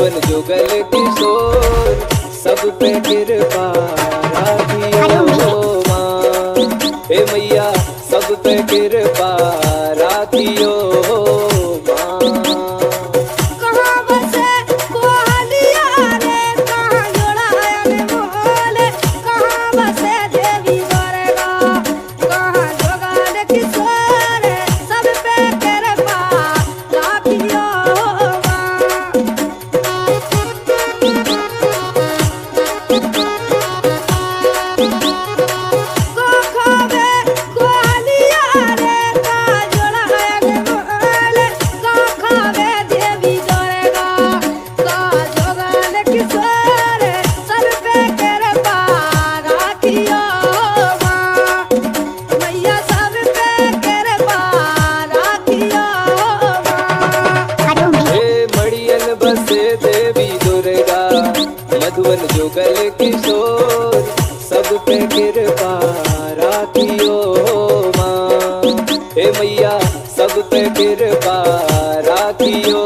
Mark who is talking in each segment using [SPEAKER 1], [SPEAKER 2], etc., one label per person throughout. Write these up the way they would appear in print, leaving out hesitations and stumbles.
[SPEAKER 1] मधुवन जुगल किशोर सब पे कृपा राखियो माँ। हे मैया सब पे कृपा राखियो मधुवन जुगल किशोर सब पे कृपा राखियो माँ। हे मैया सब पे कृपा राखियो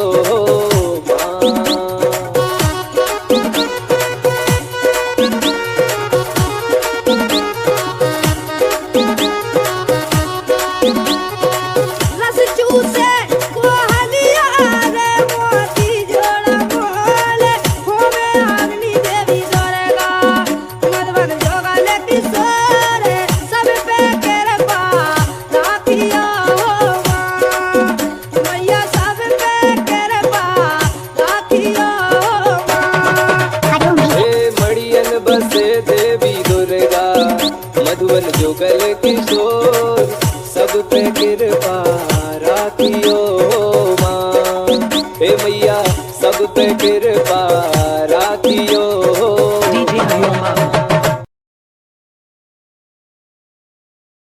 [SPEAKER 1] मधुवन जुगल किशोर सब पे कृपा राखियो माँ। हे मैया सब पे कृपा राखियो।